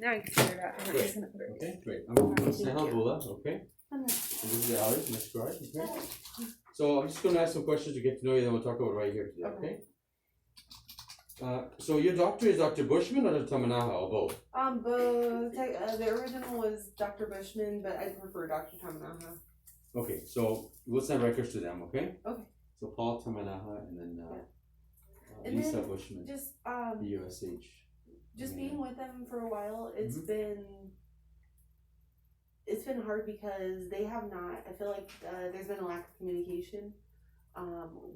Now I can figure it out. I'm not Great. using it for it. Okay, great. I'm going to Thank say you. Bula, okay? And this is Alex, next card, okay? So I'm just going to ask some questions to get to know you, then we'll talk about right here today, okay? So your doctor is Dr. Bushman or Dr. Tamanaha, or both? Both. The original was Dr. Bushman, but I prefer Dr. Tamanaha. Okay, so we'll send records to them, okay? Okay. So Paul Tamanaha and then And Lisa then Bushman, Just USH. just Yeah. being with them for a while, it's Mhm. been hard because they have not. I feel like there's been a lack of communication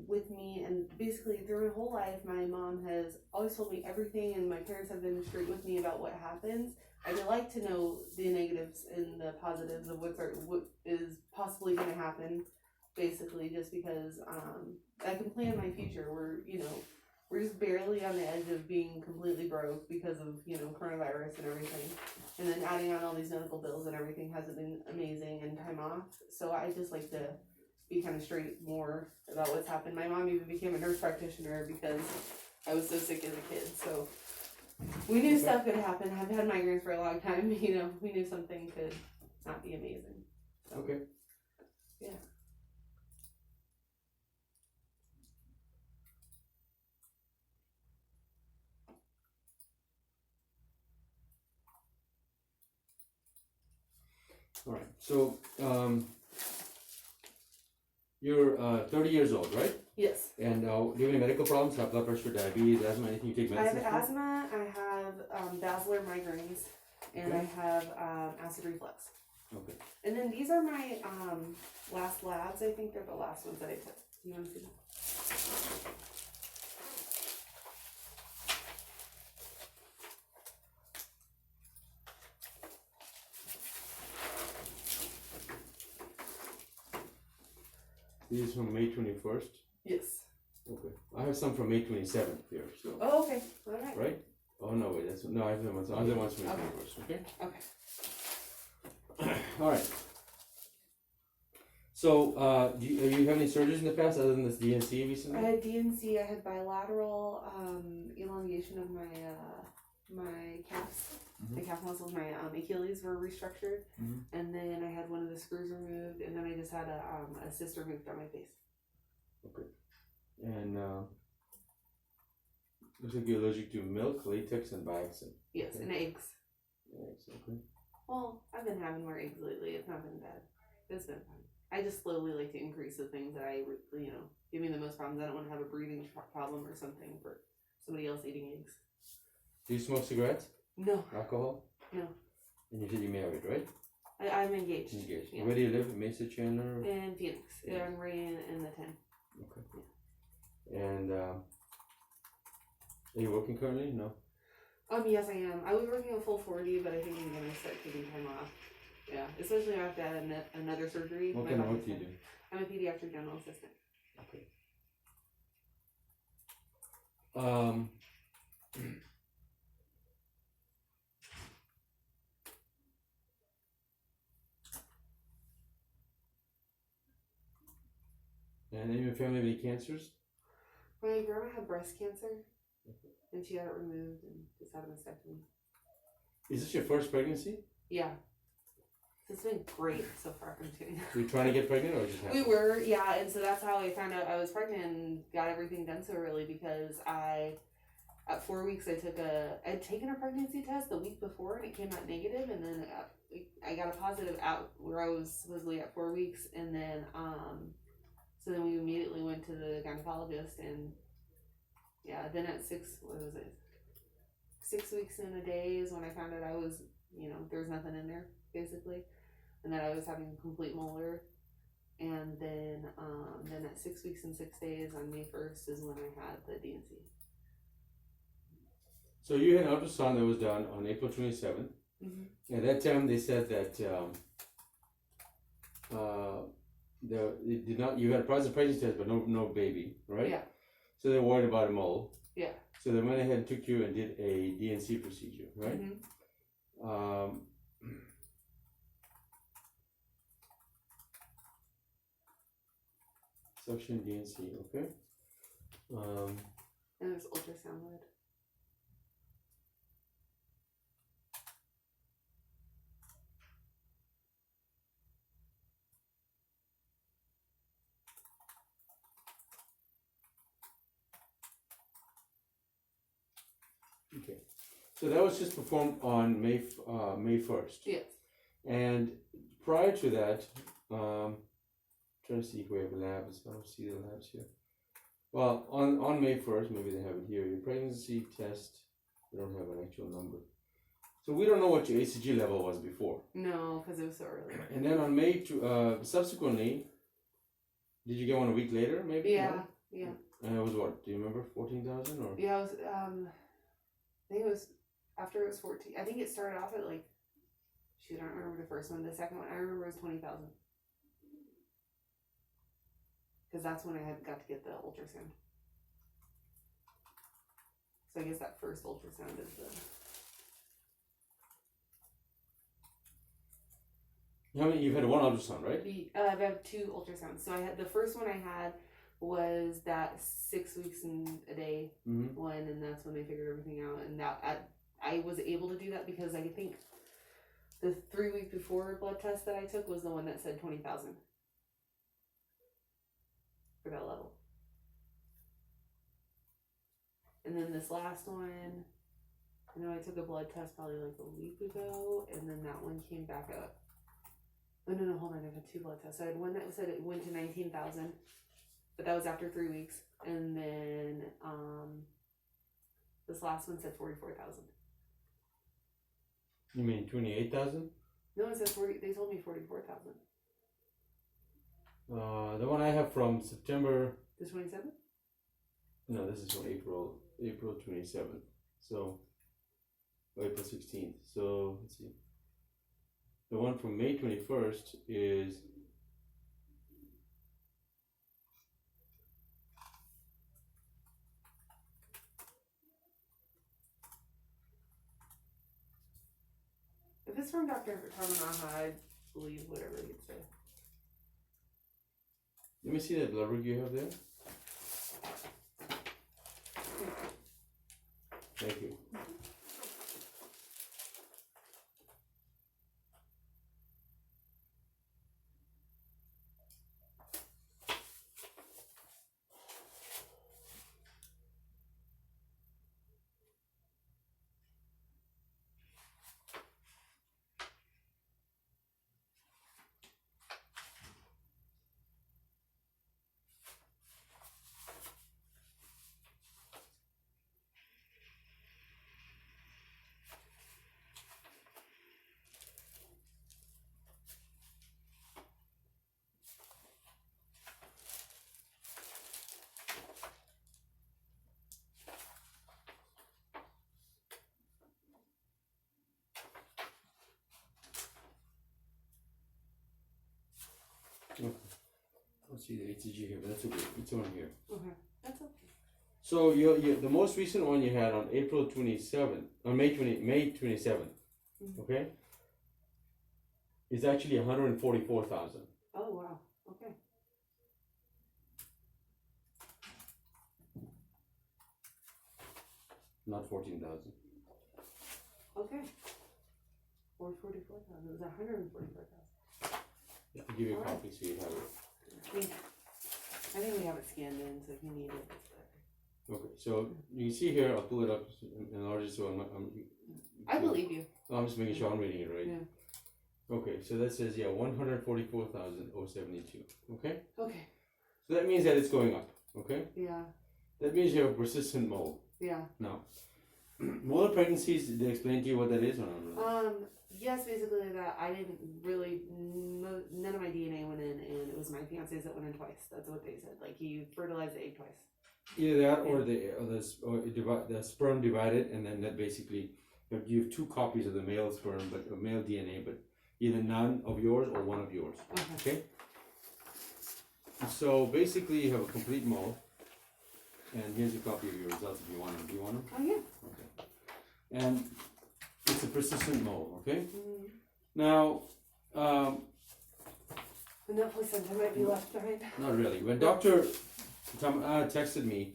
with me, and basically through my whole life, my mom has always told me everything, and my parents have been straight with me about what happens. I'd like to know the negatives and the positives of what is possibly going to happen. Basically, just because I can plan my future. We're just barely on the edge of being completely broke because of coronavirus and everything, and then adding on all these medical bills and everything hasn't been amazing, and time off. So I just like to be kind of straight more about what's happened. My mom even became a nurse practitioner because I was so sick as a kid. So we knew stuff could happen. I've had migraines for a long time. We knew something could not be amazing. So, Okay. yeah. All right. So you're 30 years old, right? Yes. And do you have any medical problems? Have blood pressure, diabetes, asthma, anything you take I have medicine for? asthma. I have basilar migraines, and Okay. I have acid reflux. Okay. And then these are my last labs. I think they're the last ones that I took. You want to see them? This is from May 21st. Yes. Okay. I have some from May 27th here. So. Oh, okay. All right. Right? Oh no, wait. I have them. Other ones from May Okay. 21st. Okay. Okay. All right. So, do you have any surgeries in the past other than this DNC I recently? had DNC. I had bilateral elongation of my calves. Mhm. The calf muscles, my Achilles were restructured, Mhm. and then I had one of the screws removed, and then I just had a cyst removed on my face. Okay. And looks like you're allergic to milk, latex, and Biaxin. Yes, Okay. and eggs. Yes, okay. Well, I've been having more eggs lately. It's not been bad. It's been fine. I just slowly like to increase the things that give me the most problems. I don't want to have a breathing problem or something for somebody else eating eggs. Do you smoke cigarettes? No, Alcohol? No. And you said you're married, right? I'm engaged. Engaged. Yeah. Where do you live? Mesa, Chandler? In Phoenix. Yeah, I'm right in the 10. Okay. And are you working currently? No. Yes, I am. I was working a full 40, but I think I'm gonna start taking time off. Yeah, especially after I had another surgery. What My kind of doctor work do you said- do? I'm a pediatric general assistant. Okay. Um. And any of your family have any cancers? My grandma had breast cancer, and she had it removed and just had a mastectomy. Is this your first pregnancy? Yeah. It's been great so far. I'm kidding. Were you trying to get pregnant or just We happened? were, yeah, and so that's how I found out I was pregnant and got everything done so early because at 4 weeks, I'd taken a pregnancy test the week before and it came out negative, and then I got a positive out where I was supposedly at 4 weeks, and then, so then we immediately went to the gynecologist, and yeah, then at 6 weeks and a day is when I found out I was, there was nothing in there, basically, and that I was having complete molar. And then at 6 weeks and 6 days on May 1st is when I had the DNC. So you had an ultrasound that was done on April 27th. Mm-hmm. At that time, they said that it did not. You had a positive pregnancy test, but no baby, right? Yeah. So they were worried about a mole. Yeah. So they went ahead and took you and did a DNC procedure, right? Mm-hmm. Suction DNC, okay. And it was ultrasound. Okay. So that was just performed on May 1st. Yes. And prior to that, trying to see if we have labs. I don't see the labs here. Well, on May 1st, maybe they have it here. Your pregnancy test. They don't have an actual number. So we don't know what your HCG level was before. No, because it was so early. And then on subsequently, did you get one a week later, maybe? Yeah, No? yeah. And it was what? Do you remember? 14,000 or? Yeah, it was, I think it was, after it was 14, I think it started off at like, shoot, I don't remember the first one. The second one, I remember it was 20,000. Because that's when I had got to get the ultrasound. So I guess that first ultrasound is the... How many? You've had one ultrasound, right? I've had 2 ultrasounds. So I had, the first one I had was that 6 weeks and a day Mm-hmm. one, and that's when they figured everything out. And that I was able to do that because I think the 3 week before blood test that I took was the one that said 20,000 for that level. And then this last one, I know I took a blood test probably like a week ago, and then that one came back up. Oh, no, hold on, I've had 2 blood tests. I had one that said it went to 19,000, but that was after 3 weeks. And then this last one said 44,000. You mean 28,000? No, it said 40, they told me 44,000. The one I have from September. The 27th? No, this is from April 27th. So, April 16th. So, let's see. The one from May 21st is If it's from Dr. Tamanaha, I believe whatever he say. let me see that blood work you have there. Thank you. Okay. I don't see the HCG here, but that's okay. It's on here. Okay, that's okay. So your the most recent one you had on April 27th, on May 27th, Mhm. okay, is actually 144,000. Oh, wow. Okay. Not 14,000. Okay. Or 44,000. It was 144,000. Yeah, I'll give you a Alright. copy so you have it. I think we have it scanned in, so if you need it, it's there. Okay, so you can see here, I'll pull it up in larger so I believe you. I'm just making sure I'm reading it right. Yeah. Okay, so that says, 144,072. Okay? Okay. So that means that it's going up. Okay? Yeah. That means you have a persistent mole. Yeah. Now, molar pregnancies, did they explain to you what that is or not? Yes, basically that I didn't really, none of my DNA went in, and it was my fiance's that went in twice. That's what they said. Like, he fertilized the egg twice. Either that or the sperm divided, and then that basically, but you have 2 copies of the male sperm, but male DNA, but either none of yours or one of yours. Okay? So basically, you have a complete mole, and here's a copy of your results if you want them. Do you want them? Oh, yeah. Okay. And it's a persistent mole, okay? Mm. Now, And that placenta might be left behind. not really. When Dr. Tom texted me,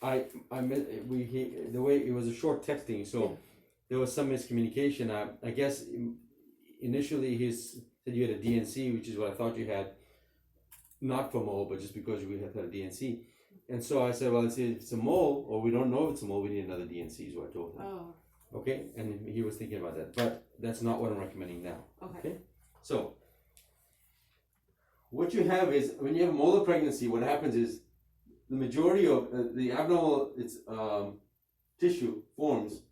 the way it was a short texting, so Yeah. there was some miscommunication. I guess initially he said you had a DNC, which is what I thought you had, not for mole, but just because you had a DNC. And so I said, well, if it's a mole, or we don't know if it's a mole, we need another DNC, is what I told him. Oh, Okay, and he was thinking about that, but that's not what I'm recommending now. okay. So, what you have is, when you have molar pregnancy, what happens is, the majority of the abnormal tissue forms,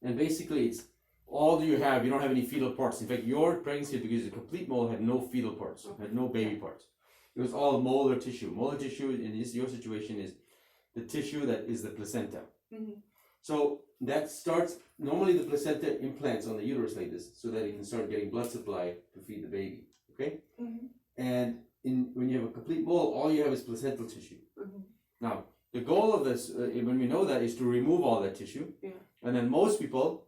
and basically it's all you have. You don't have any fetal parts. In fact, your pregnancy, because it's a complete mole, had no fetal parts, had no baby parts. It was all molar tissue. Molar tissue in your situation is the tissue that is the placenta. Mm-hmm. So that starts, normally the placenta implants on the uterus like this, so that it can start getting blood supply to feed the baby. Okay, Mm-hmm. and when you have a complete mole, all you have is placental tissue. Mm-hmm. Now, the goal of this, when we know that, is to remove all that tissue. Yeah. And then most people,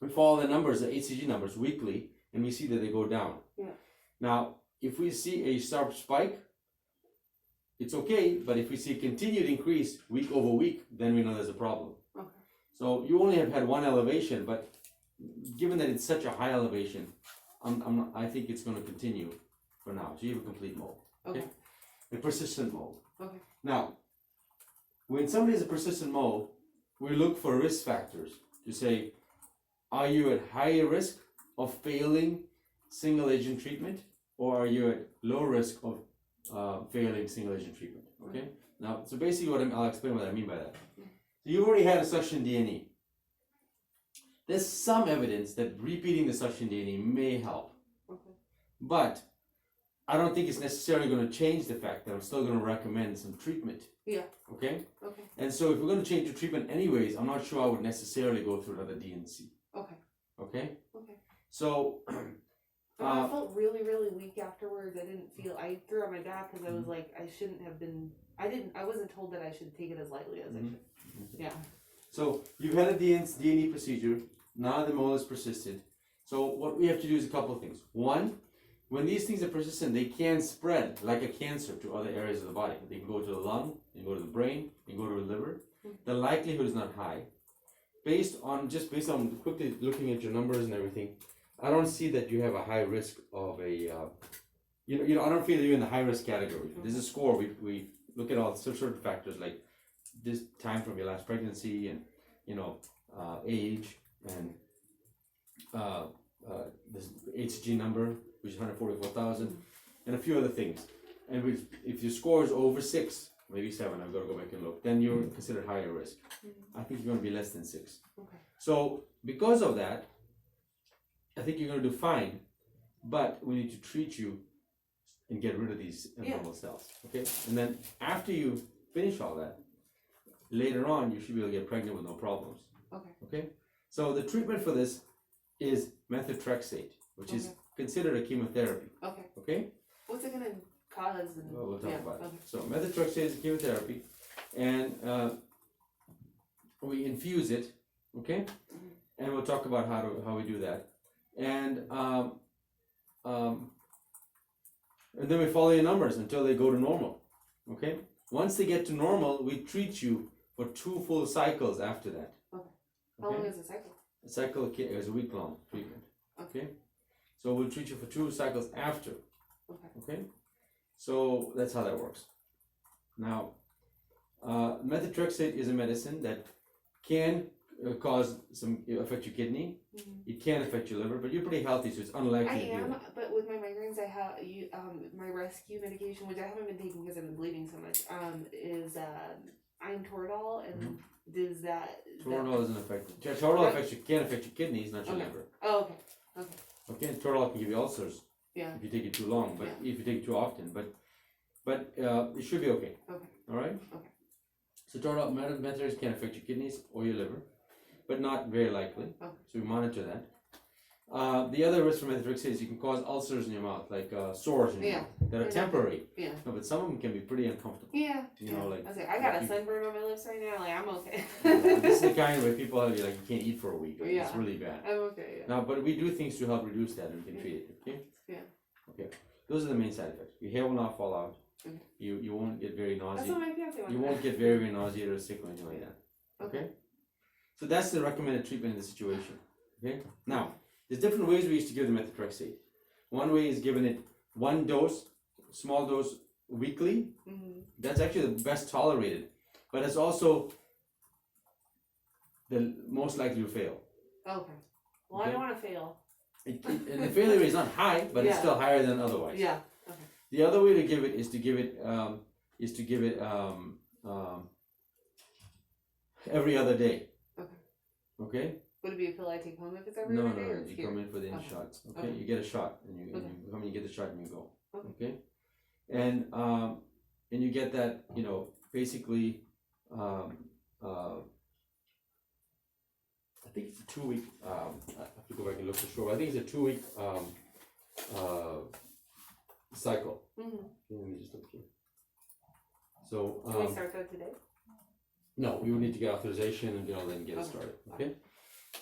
we follow the numbers, the HCG numbers, weekly, and we see that they go down. Yeah. Now, if we see a sharp spike, it's okay, but if we see continued increase week over week, then we know there's a problem. Okay. So you only have had one elevation, but given that it's such a high elevation, I think it's going to continue for now. So you have a complete mole. Okay. A persistent mole. Okay. Now, when somebody has a persistent mole, we look for risk factors to say, are you at higher risk of failing single agent treatment, or are you at low risk of failing single agent treatment? Okay. Now, so basically, I'll explain what I mean by that. So you've already had a suction DNA. There's some evidence that repeating the suction DNA may help, Okay. but I don't think it's necessarily going to change the fact that I'm still going to recommend some treatment. Yeah. Okay. Okay. And so if we're going to change the treatment anyways, I'm not sure I would necessarily go through another DNC. Okay. Okay. Okay. So. But I felt really, really weak afterwards. I threw out my back because I was like, I shouldn't have been. I wasn't told that I should take it as lightly as I should. Yeah. So you've had a DNA procedure. Now the mole is persistent. So what we have to do is a couple of things. One, when these things are persistent, they can spread like a cancer to other areas of the body. They can go to the lung, they can go to the brain, they can go to the liver. The likelihood is not high. Based on quickly looking at your numbers and everything, I don't see that you have a high risk of a, I don't feel you're in the high risk category. There's a score. We look at all certain factors like this time from your last pregnancy and, age and this HG number, which is 144,000, and a few other things. And if your score is over 6, maybe 7, I've got to go back and look, then you're considered higher risk. I think you're going to be less than 6. Okay. So because of that, I think you're going to do fine, but we need to treat you and get rid of these abnormal cells. Okay? And then after you finish all that, later on you should be able to get pregnant with no problems. Okay. Okay? So the treatment for this is methotrexate, which is considered a chemotherapy. Okay. Okay? What's it gonna cause? Well, we'll talk about it. Okay. So methotrexate is chemotherapy, and we infuse it. Okay? And we'll talk about how we do that. And then we follow your numbers until they go to normal. Okay? Once they get to normal, we treat you for 2 full cycles after that. Okay. How long is the cycle? A cycle is a week-long treatment. Okay? So we'll treat you for 2 cycles after. Okay. Okay? So that's how that works. Now, methotrexate is a medicine that can affect your kidney. It can affect your liver, but you're pretty healthy, so it's unlikely. I am, but with my migraines, I have my rescue medication, which I haven't been taking because I've been bleeding so much. Is I'm Toradol, and does that? Toradol doesn't affect. Toradol can affect your kidneys, not your liver. Oh, okay. Okay. Okay, Toradol can give you ulcers. Yeah. If you take it too long, but if you take it too often, but it should be okay. Okay. All right. Okay. So Toradol methotrexate can affect your kidneys or your liver, but not very likely. Okay. So we monitor that. The other risk for methotrexate is you can cause ulcers in your mouth, like sores in your mouth, that are temporary. Yeah. No, but some of them can be pretty uncomfortable. Yeah. You know, like I was like, I got a sunburn on my lips right now. Like I'm okay. this is the kind where people are like, you can't eat for a week. Like, it's really bad. I'm okay. Yeah. Now, but we do things to help reduce that, and we can treat it. Okay. Yeah. Okay. Those are the main side effects. Your hair will not fall out. Okay. You won't get very That's nauseous. what my fiance wanted. You won't get very nauseated or sick or anything like that. Okay. So that's the recommended treatment in the situation. Okay. Now, there's different ways we used to give the methotrexate. One way is giving it 1 dose, small dose weekly, Mm-hmm. that's actually the best tolerated, but it's also the most likely to fail. Okay. Well, I Okay. don't want to fail. And the failure rate is not high, but it's Yeah. still higher than otherwise. Yeah. Okay. The other way to give it is to give it every other day. Okay. Okay? Would it be a pill I take home if it's every No, other day, or no, it's you here? come in for the Okay. shots. Okay? Okay. You get a shot and you Okay. come and you get the shot and you go. Okay. And you get that, basically I think it's a 2 week I have to go back and look for sure, but I think it's a 2 week cycle. Mm-hmm. Let me just look here. So Can we start that today? no, we would need to get authorization and then get it Okay. started. Okay.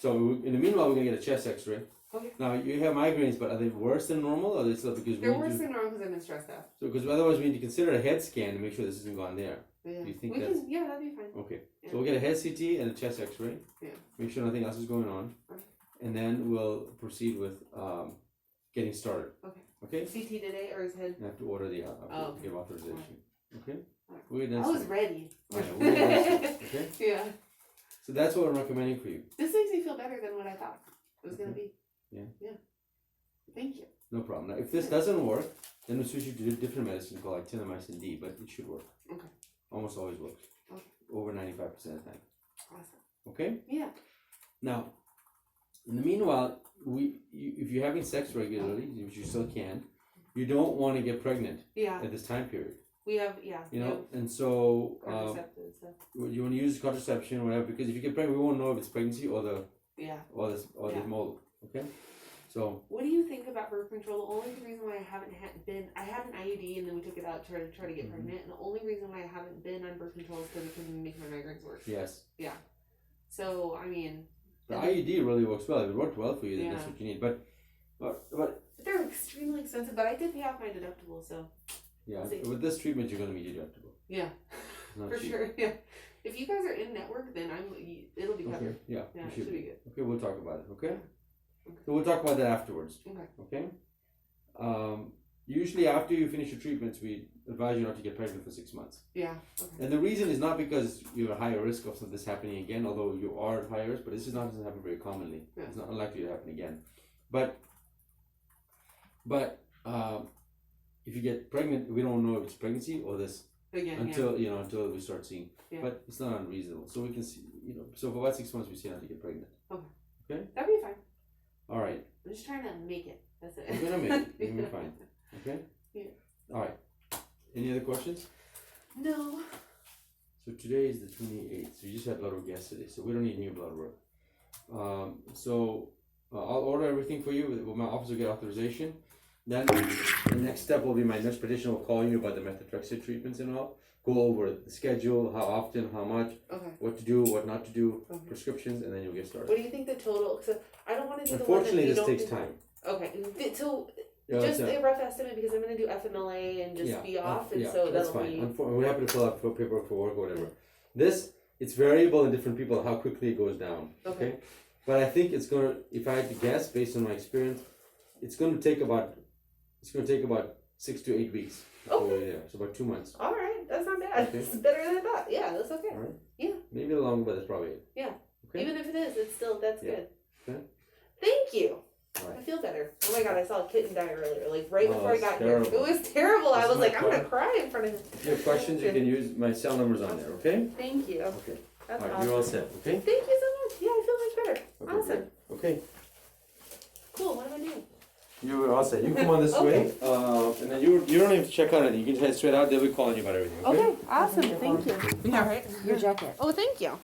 So in the meanwhile, we're gonna get a chest X-ray. Okay. Now you have migraines, but are they worse than normal, or are they still because They're we worse need to, than normal because I've been stressed out. so because otherwise we need to consider a head scan to make sure this hasn't gone there. Yeah. Do you think we that's- can? Yeah, that'd be fine. Okay. Yeah. So we'll get a head CT and a chest X-ray. Yeah. Make sure nothing else is going on, Okay. and then we'll proceed with getting started. Okay. Okay. CT today or his head? You have to order the Oh, okay. give authorization. Okay. Alright. We're I done was soon. ready. I know, we're done soon, okay. Yeah. So that's what I'm recommending for you. This makes me feel better than what I thought it was gonna be. Yeah. Yeah. Thank you. No problem. Now, if this doesn't work, then we'll switch you to a different medicine called like tinomycin D, but it should work. Okay. Almost always works. Okay. Over 95% of the time. Awesome. Okay? Yeah. Now, in the meanwhile, if you're having sex regularly, which you still can, you don't want to get pregnant Yeah. at this time period. We have And so contraceptive stuff. you want to use contraception or whatever, because if you get pregnant, we won't know if it's pregnancy or the Yeah. the mold. Okay? So What do you think about birth control? The only reason why I haven't I had an IUD and then we took it out to try to get Mhm. pregnant. And the only reason why I haven't been on birth control is because it can make my migraines worse. yes. So I mean, The IUD really works well. If it worked well for you, then that's Yeah. what you need. But they're extremely expensive. But I did pay off my deductible, so yeah, See. with this treatment, you're going to meet your deductible. yeah, It's not for cheap. sure. Yeah, if you guys are in network, then it'll be Okay. covered. Yeah. Yeah, you it should should be. be good. Okay, we'll talk about it. Okay. Okay. So we'll talk about that afterwards. Okay. Okay. Usually after you finish your treatments, we advise you not to get pregnant for 6 months. Yeah. Okay. And the reason is not because you're at higher risk of this happening again, although you are at higher risk, but this is not doesn't happen very commonly. Yeah. It's not unlikely to happen again. But if you get pregnant, we don't know if it's pregnancy or this Again. until we start seeing. Yeah. But it's not unreasonable. So we can see, so for about 6 months we see how to get pregnant. Yeah. That'd be fine. All right. I'm just trying to make it. That's it. You're gonna make it. You're gonna be fine. Okay. Yeah. All right. Any other questions? No. So today is the 28th. So you just had blood work yesterday. So we don't need new blood work. I'll order everything for you. My office will get authorization. Then the next step will be my nurse practitioner will call you about the methotrexate treatments and all. Go over the schedule, how often, how much, Okay. what to do, what not to do, Okay. prescriptions, and then you'll get started. What do you think the total? So I don't want to do the one that Unfortunately, you this don't takes do- time. Okay. So Yeah, just that's a rough estimate because I'm going to do FMLA and just be off, and yeah, so that's that'll fine. be. We're happy to fill out for paperwork for work or whatever. This, it's variable in different people how quickly it goes down. Okay. But I think it's gonna. If I had to guess, based on my experience, it's gonna take about 6 to 8 weeks before Okay. we're there. So about 2 months. All right, that's not bad. Okay. It's better than I thought. Yeah, that's okay. All right. Yeah. Maybe a little longer, but that's probably it. Yeah. Okay. Even if it is, it's still that's Yeah. good. Okay. Thank you. All right. I feel better. Oh my god, I saw a kitten die earlier, like right Oh, before I it's got terrible. here. It was terrible. I This was is my like, I'm gonna car. cry in front of him. If you have questions, you can use my cell numbers on there. Okay. Thank you. Okay. That's All right. awesome. You're all set. Okay. Thank you so much. Yeah, I feel much better. Okay, Awesome. great. Okay. Cool. What am I doing? You're all set. You come on this Okay. way, and then you don't have to check on anything. You can just head straight out. They'll be calling you about everything. Okay. Awesome. Thank you. All right. Your jacket. Oh, thank you.